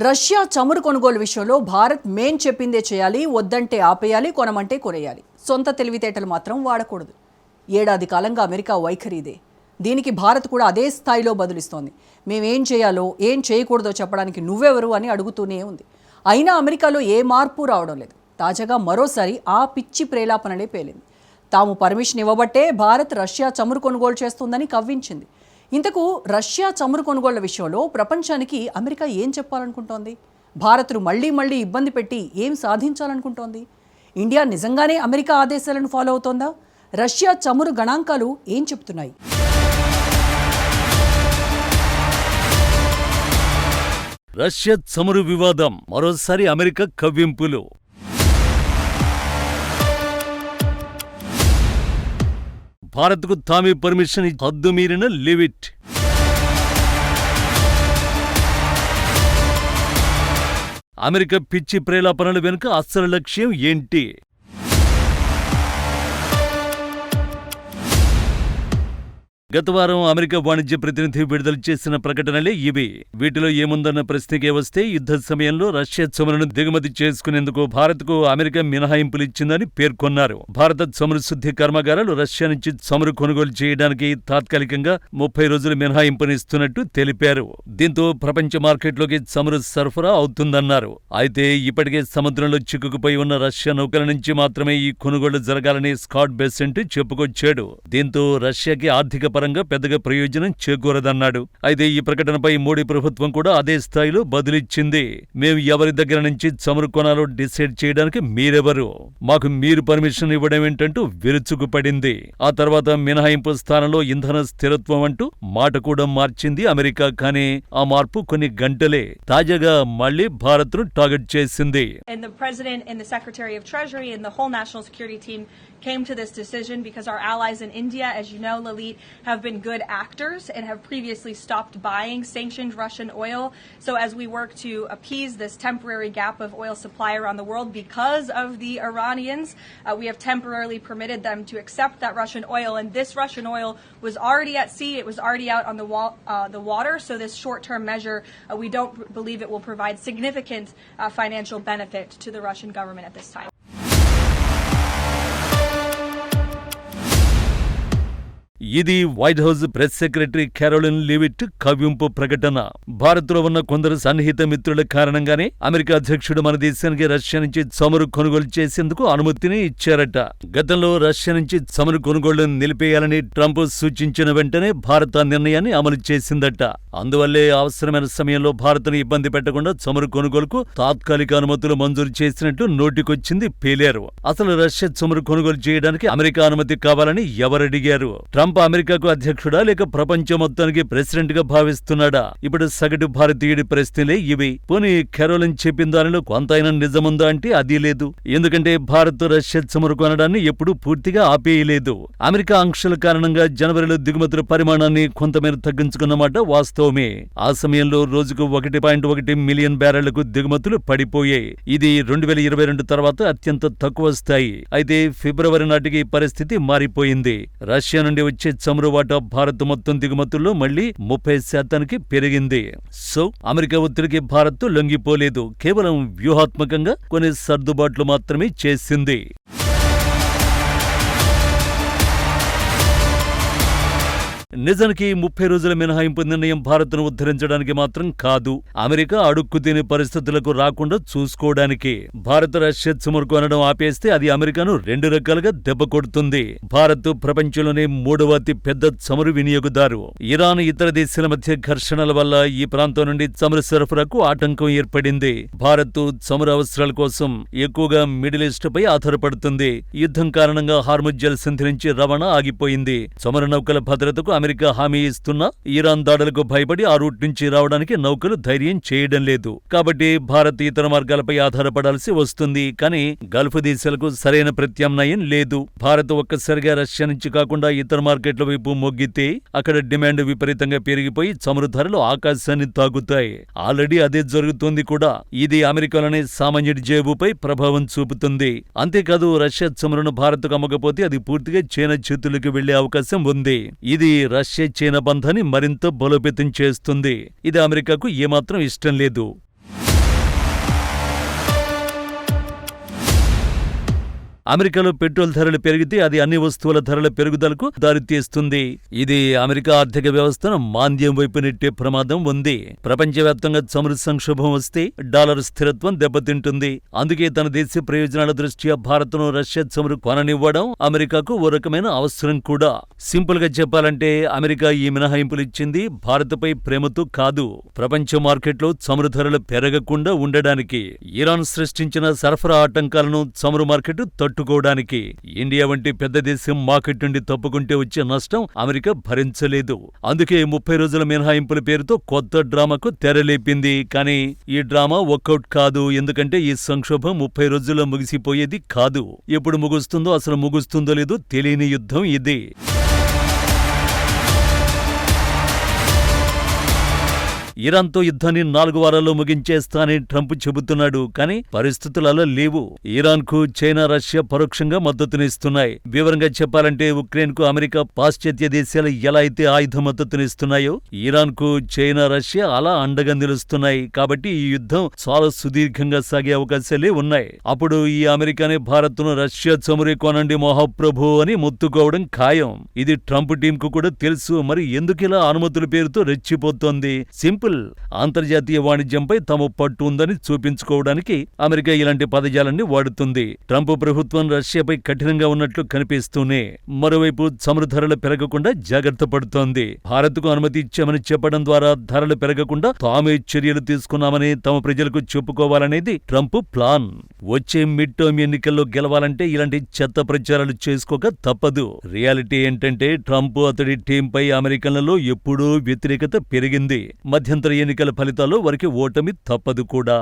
Russia చమురు కొనుగోలు విషయంలో భారత్ మేం చెప్పిందే చేయాలి, వద్దంటే ఆపేయాలి, కొనమంటే కొనేయాలి. సొంత తెలివితేటలు మాత్రం వాడకూడదు. ఏడాది కాలంగా అమెరికా వైఖరి ఇదే. దీనికి భారత్ కూడా అదే స్థాయిలో బదులిస్తోంది. మేమేం చేయాలో ఏం చేయకూడదో చెప్పడానికి నువ్వెవరు అని అడుగుతూనే ఉంది. అయినా అమెరికాలో ఏ మార్పు రావడం లేదు. తాజాగా మరోసారి ఆ పిచ్చి ప్రేలాపనలే పేలింది. తాము పర్మిషన్ ఇవ్వబట్టే భారత్ రష్యా చమురు కొనుగోలు చేస్తుందని కవ్వించింది. ఇంతకు రష్యా చమురు కొనుగోళ్ల విషయంలో ప్రపంచానికి అమెరికా ఏం చెప్పాలనుకుంటోంది? భారత్ను మళ్లీ ఇబ్బంది పెట్టి ఏం సాధించాలనుకుంటోంది? ఇండియా నిజంగానే అమెరికా ఆదేశాలను ఫాలో అవుతోందా? రష్యా చమురు గణాంకాలు ఏం చెప్తున్నాయి? రష్యా చమురు వివాదం మరోసారి అమెరికా కవ్వింపులు. భారత్కు తామే పర్మిషన్ హద్దుమీరిన లిమిట్. అమెరికా పిచ్చి ప్రేలాపనల వెనుక అసలు లక్ష్యం ఏంటి? గత వారం అమెరికా వాణిజ్య ప్రతినిధి విడుదల చేసిన ప్రకటనలే ఇవి. వీటిలో ఏముందన్న ప్రశ్నకే వస్తే, యుద్ధ సమయంలో రష్యా చమురును దిగుమతి చేసుకునేందుకు భారత్కు అమెరికా మినహాయింపులిచ్చిందని పేర్కొన్నారు. భారత చమురు శుద్ధి కర్మాగారాలు రష్యా నుంచి చమురు కొనుగోలు చేయడానికి తాత్కాలికంగా 30 రోజులు మినహాయింపునిస్తున్నట్టు తెలిపారు. దీంతో ప్రపంచ మార్కెట్లోకి చమురు సరఫరా అవుతుందన్నారు. అయితే ఇప్పటికే సముద్రంలో చిక్కుకుపోయి ఉన్న రష్యా నౌకల నుంచి మాత్రమే ఈ కొనుగోళ్లు జరగాలని స్కాట్ బెసెంట్ చెప్పుకొచ్చాడు. దీంతో రష్యాకి ఆర్థిక పరంగా పెద్దగా ప్రయోజనం చేకూరదన్నాడు. అయితే ఈ ప్రకటనపై మోడీ ప్రభుత్వం కూడా అదే స్థాయిలో బదులిచ్చింది. మేము ఎవరి దగ్గర నుంచి చమురు కొనాలో డిసైడ్ చేయడానికి మీరెవరు? మాకు మీరు పర్మిషన్ ఇవ్వడం ఏంటంటూ విరుచుకుపడింది. ఆ తర్వాత మినహాయింపు స్థానంలో ఇంధన స్థిరత్వం అంటూ మాట కూడా మార్చింది అమెరికా. కానీ ఆ మార్పు కొన్ని గంటలే తాజాగా మళ్లీ భారత్ను టార్గెట్ చేసింది. Came to this decision because our allies in India, as you know, Lalit, have been good actors and have previously stopped buying sanctioned Russian oil. So as we work to appease this temporary gap of oil supply around the world because of the Iranians, we have temporarily permitted them to accept that Russian oil. And this Russian oil was already at sea. It was already out on the water. So this short-term measure, we don't believe it will provide significant financial benefit to the Russian government at this time. ఇది White House press secretary Karoline Leavitt కవ్వింపు ప్రకటన. భారత్లో ఉన్న కొందరు సన్నిహిత మిత్రుల కారణంగానే America అధ్యక్షుడు మన దేశానికి రష్యా నుంచి చమురు కొనుగోలు చేసేందుకు అనుమతిని ఇచ్చారట. గతంలో రష్యా నుంచి చమురు కొనుగోళ్లు నిలిపేయాలని ట్రంప్ సూచించిన వెంటనే భారత్ ఆ నిర్ణయాన్ని అమలు చేసిందట. అందువల్లే అవసరమైన సమయంలో భారత్ను ఇబ్బంది పెట్టకుండా చమురు కొనుగోలుకు తాత్కాలిక అనుమతులు మంజూరు చేసినట్లు నోటికొచ్చింది పేలారు. అసలు రష్యా చమురు కొనుగోలు చేయడానికి అమెరికా అనుమతి కావాలని ఎవరడిగారు? ట్రంప్ అమెరికాకు అధ్యక్షుడా లేక ప్రపంచం మొత్తానికి ప్రెసిడెంట్ గా భావిస్తున్నాడా? ఇప్పుడు సగటు భారతీయుడి ప్రశ్నలే ఇవి. పోనీ కెరోలిన్ చెప్పిన దానిలో కొంతైనా నిజముందా అంటే అది లేదు. ఎందుకంటే భారత్ రష్యా చమురు కొనడాన్ని ఎప్పుడూ పూర్తిగా ఆపేయలేదు. అమెరికా ఆంక్షల కారణంగా జనవరిలో దిగుమతుల పరిమాణాన్ని కొంతమేర తగ్గించుకున్నమాట వాస్తవమే. ఆ సమయంలో రోజుకు 1.1 మిలియన్ బ్యారెళ్లకు దిగుమతులు పడిపోయాయి. ఇది 2022 తర్వాత అత్యంత తక్కువ స్థాయి. అయితే ఫిబ్రవరి నాటికి పరిస్థితి మారిపోయింది. రష్యా నుండి వచ్చే చమురు వాటా భారత్ మొత్తం దిగుమతుల్లో మళ్లీ 30% పెరిగింది. సో అమెరికా ఒత్తిడికి భారత్ లొంగిపోలేదు. కేవలం వ్యూహాత్మకంగా కొన్ని సర్దుబాట్లు మాత్రమే చేసింది. నిజానికి 30 రోజుల మినహాయింపు నిర్ణయం భారత్ను ఉద్ధరించడానికి మాత్రం కాదు, అమెరికా అడుక్కుతినే పరిస్థితులకు రాకుండా చూసుకోవడానికి. భారత్ రష్యా చమురు కొనడం ఆపేస్తే అది అమెరికాను 2 రకాలుగా దెబ్బ కొడుతుంది. భారత్ ప్రపంచంలోనే 3వ అతి పెద్ద చమురు వినియోగదారు. ఇరాన్, ఇతర దేశాల మధ్య ఘర్షణల వల్ల ఈ ప్రాంతం నుండి చమురు సరఫరాకు ఆటంకం ఏర్పడింది. భారత్ చమురు అవసరాల కోసం ఎక్కువగా మిడిల్ ఈస్ట్ పై ఆధారపడుతుంది. యుద్ధం కారణంగా హార్ముజ్ జలసంధి నుంచి రవాణా ఆగిపోయింది. చమురు నౌకల భద్రతకు అమెరికా హామీ ఇస్తున్నా ఇరాన్ దాడులకు భయపడి ఆ రూట్ నుంచి రావడానికి నౌకలు ధైర్యం చేయడం లేదు. కాబట్టి భారత్ ఇతర మార్గాలపై ఆధారపడాల్సి వస్తుంది. కానీ గల్ఫ్ దేశాలకు సరైన ప్రత్యామ్నాయం లేదు. భారత్ ఒక్కసారిగా రష్యా నుంచి కాకుండా ఇతర మార్కెట్ల వైపు మొగ్గితే అక్కడ డిమాండ్ విపరీతంగా పెరిగిపోయి చమురు ధరలు ఆకాశాన్ని తాగుతాయి. ఆల్రెడీ అదే జరుగుతోంది కూడా. ఇది అమెరికాలోనే సామాన్యుడి జేబుపై ప్రభావం చూపుతుంది. అంతేకాదు, రష్యా చమురును భారత్కు అమ్మకపోతే అది పూర్తిగా చైనా చేతులకు వెళ్లే అవకాశం ఉంది. ఇది రష్యా చైనా బంధాన్ని మరింత బలోపేతం చేస్తుంది. ఇది అమెరికాకు ఏమాత్రం ఇష్టం లేదు. అమెరికాలో పెట్రోల్ ధరలు పెరిగితే అది అన్ని వస్తువుల ధరల పెరుగుదలకు దారితీస్తుంది. ఇది అమెరికా ఆర్థిక వ్యవస్థను మాంద్యం వైపు నెట్టే ప్రమాదం ఉంది. ప్రపంచవ్యాప్తంగా చమురు సంక్షోభం వస్తే డాలర్ స్థిరత్వం దెబ్బతింటుంది. అందుకే తన దేశ ప్రయోజనాల దృష్ట్యా భారత్ను రష్యా చమురు కొననివ్వడం అమెరికాకు ఓ రకమైన అవసరం కూడా. సింపుల్ గా చెప్పాలంటే అమెరికా ఈ మినహాయింపులు ఇచ్చింది భారత్పై ప్రేమతో కాదు, ప్రపంచ మార్కెట్లో చమురు ధరలు పెరగకుండా ఉండడానికి. ఇరాన్ సృష్టించిన సరఫరా ఆటంకాలను చమురు మార్కెట్ తట్టుకోవడానికి. ఇండియా వంటి పెద్ద దేశం మార్కెట్ నుండి తప్పుకుంటే వచ్చే నష్టం అమెరికా భరించలేదు. అందుకే 30 రోజుల మినహాయింపుల పేరుతో కొత్త డ్రామాకు తెరలేపింది. కానీ ఈ డ్రామా వర్కౌట్ కాదు. ఎందుకంటే ఈ సంక్షోభం 30 రోజుల్లో ముగిసిపోయేది కాదు. ఎప్పుడు ముగుస్తుందో, అసలు ముగుస్తుందో లేదో తెలియని యుద్ధం ఇది. ఇరాన్తో యుద్ధాన్ని 4 వారాల్లో ముగించేస్తా అని ట్రంప్ చెబుతున్నాడు. కానీ పరిస్థితులు అలా లేవు. ఇరాన్కు చైనా, రష్యా పరోక్షంగా మద్దతునిస్తున్నాయి. వివరంగా చెప్పాలంటే ఉక్రెయిన్కు అమెరికా, పాశ్చాత్య దేశాలు ఎలా అయితే ఆయుధ మద్దతునిస్తున్నాయో ఇరాన్కు చైనా, రష్యా అలా అండగా నిలుస్తున్నాయి. కాబట్టి ఈ యుద్ధం చాలా సుదీర్ఘంగా సాగే అవకాశాలే ఉన్నాయి. అప్పుడు ఈ అమెరికానే భారత్ను రష్యా చమురే కొనండి మహాప్రభు అని మొత్తుకోవడం ఖాయం. ఇది ట్రంప్ టీంకు కూడా తెలుసు. మరి ఎందుకిలా అనుమతుల పేరుతో రెచ్చిపోతోంది? సింపుల్, అంతర్జాతీయ వాణిజ్యంపై తమ పట్టు ఉందని చూపించుకోవడానికి అమెరికా ఇలాంటి పదజాలాన్ని వాడుతుంది. ట్రంప్ ప్రభుత్వం రష్యాపై కఠినంగా ఉన్నట్లు కనిపిస్తూనే మరోవైపు చమురు ధరలు పెరగకుండా జాగ్రత్త పడుతోంది. భారత్కు అనుమతి ఇచ్చామని చెప్పడం ద్వారా ధరలు పెరగకుండా తామే చర్యలు తీసుకున్నామని తమ ప్రజలకు చెప్పుకోవాలనేది ట్రంప్ ప్లాన్. వచ్చే మిడ్ టర్మ్ ఎన్నికల్లో గెలవాలంటే ఇలాంటి చెత్త ప్రచారాలు చేసుకోక తప్పదు. రియాలిటీ ఏంటంటే ట్రంప్, అతడి టీంపై అమెరికన్లలో ఎప్పుడూ వ్యతిరేకత పెరిగింది. మధ్యంతర ఎన్నికల ఫలితాల్లో వారికి ఓటమి తప్పదు కూడా.